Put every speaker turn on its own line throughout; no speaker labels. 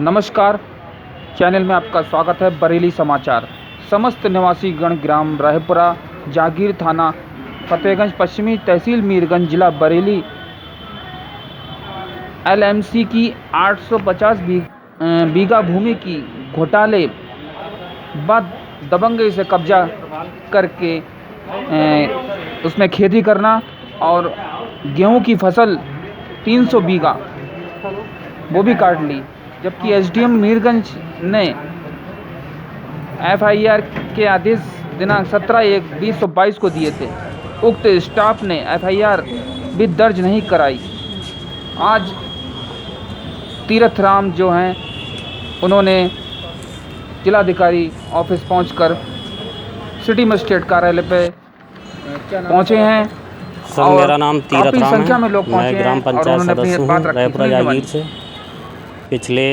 नमस्कार, चैनल में आपका स्वागत है। बरेली समाचार। समस्त निवासी गण ग्राम रायपुरा, जागीर थाना फतेहगंज पश्चिमी, तहसील मीरगंज, जिला बरेली एलएमसी की 850 बीघा भूमि की घोटाले बाद दबंगई से कब्जा करके उसमें खेती करना और गेहूं की फसल 300 बीघा वो भी काट ली। जबकि एसडीएम मीरगंज ने एफआईआर के आदेश दिनांक 17/1/2022 को दिए थे। उक्त स्टाफ ने एफआईआर भी दर्ज नहीं कराई। आज तीरथ राम जो हैं उन्होंने जिलाधिकारी ऑफिस पहुंचकर सिटी मजिस्ट्रेट कार्यालय पे पहुंचे हैं।
सर, मेरा नाम तीरथ राम
संख्या
है।
में लोग
मैं ग्राम पंचायत सदस्य हूँ रायपुरा जागीर से। पिछले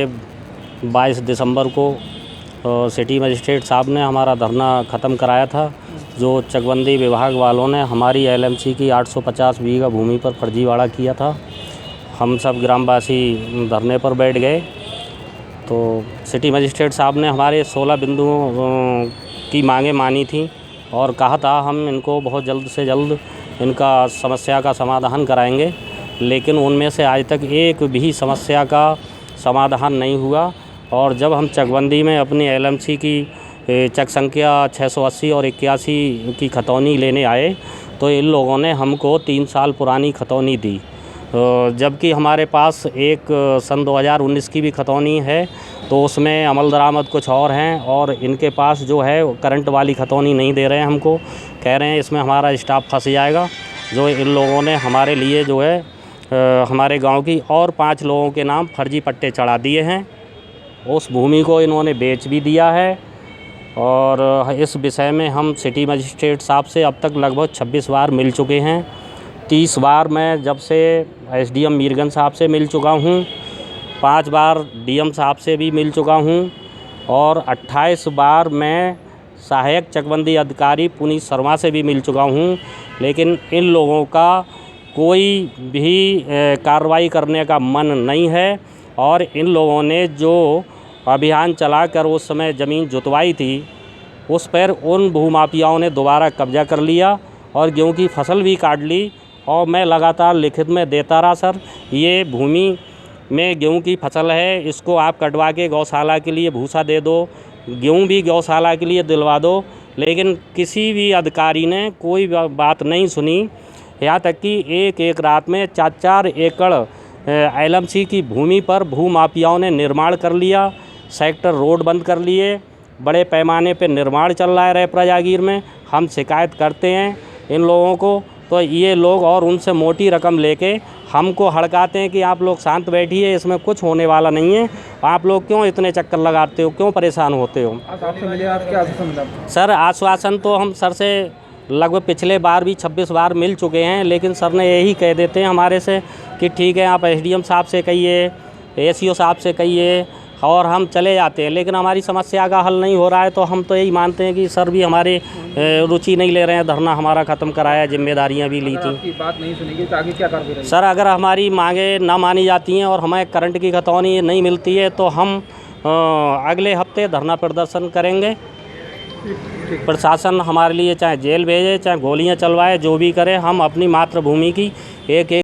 22 दिसंबर को सिटी मजिस्ट्रेट साहब ने हमारा धरना ख़त्म कराया था, जो चकबंदी विभाग वालों ने हमारी एलएमसी की 850 बीघा भूमि पर फर्जीवाड़ा किया था। हम सब ग्रामवासी धरने पर बैठ गए तो सिटी मजिस्ट्रेट साहब ने हमारे 16 बिंदुओं की मांगें मानी थी और कहा था हम इनको बहुत जल्द से जल्द इनका समस्या का समाधान कराएंगे, लेकिन उनमें से आज तक एक भी समस्या का समाधान नहीं हुआ। और जब हम चकबंदी में अपनी एलएमसी की चक संख्या 680 और 81 की खतौनी लेने आए तो इन लोगों ने हमको 3 साल पुरानी खतौनी दी, जबकि हमारे पास एक सन 2019 की भी खतौनी है, तो उसमें अमल दरामद कुछ और हैं और इनके पास जो है करंट वाली खतौनी नहीं दे रहे हैं हमको। कह रहे हैं इसमें हमारा स्टाफ फंस जाएगा। जो इन लोगों ने हमारे लिए जो है हमारे गांव की और 5 लोगों के नाम फर्जी पट्टे चढ़ा दिए हैं। उस भूमि को इन्होंने बेच भी दिया है और इस विषय में हम सिटी मजिस्ट्रेट साहब से अब तक लगभग 26 बार मिल चुके हैं। 30 बार मैं जब से एसडीएम मीरगंज साहब से मिल चुका हूँ, 5 बार डीएम साहब से भी मिल चुका हूँ और 28 बार मैं सहायक चकबंदी अधिकारी पुनीत शर्मा से भी मिल चुका हूँ, लेकिन इन लोगों का कोई भी कार्रवाई करने का मन नहीं है। और इन लोगों ने जो अभियान चलाकर उस समय ज़मीन जुतवाई थी, उस पर उन भूमाफियाओं ने दोबारा कब्जा कर लिया और गेहूं की फसल भी काट ली। और मैं लगातार लिखित में देता रहा, सर ये भूमि में गेहूं की फसल है, इसको आप कटवा के गौशाला के लिए भूसा दे दो, गेहूं भी गौशाला के लिए दिलवा दो, लेकिन किसी भी अधिकारी ने कोई बात नहीं सुनी। यहाँ तक कि एक रात में 4-4 एकड़ एलएमसी की भूमि पर भूमाफियाओं ने निर्माण कर लिया, सेक्टर रोड बंद कर लिए, बड़े पैमाने पर निर्माण चल रहा है रायपुरा जागीर में। हम शिकायत करते हैं इन लोगों को, तो ये लोग और उनसे मोटी रकम लेके हमको हड़काते हैं कि आप लोग शांत बैठिए, इसमें कुछ होने वाला नहीं है, आप लोग क्यों इतने चक्कर लगाते हो, क्यों परेशान होते हो।
आपसे मिले, आप क्या आश्वासन मिला?
सर आश्वासन तो हम सर से लगभग पिछले बार भी 26 बार मिल चुके हैं, लेकिन सर ने यही कह देते हैं हमारे से कि ठीक है आप एसडीएम साहब से कहिए, एसईओ साहब से कहिए, और हम चले जाते हैं। लेकिन हमारी समस्या का हल नहीं हो रहा है, तो हम तो यही मानते हैं कि सर भी हमारे रुचि नहीं ले रहे हैं। धरना हमारा ख़त्म कराया, जिम्मेदारियां भी ली थी।
आपकी बात नहीं सुनेगी तो आगे क्या कार्रवाई?
सर अगर हमारी मांगे ना मानी जाती हैं और हमें करंट की खतौनी नहीं मिलती है तो हम अगले हफ्ते धरना प्रदर्शन करेंगे। प्रशासन हमारे लिए चाहे जेल भेजे, चाहे गोलियां चलवाए, जो भी करे, हम अपनी मातृभूमि की एक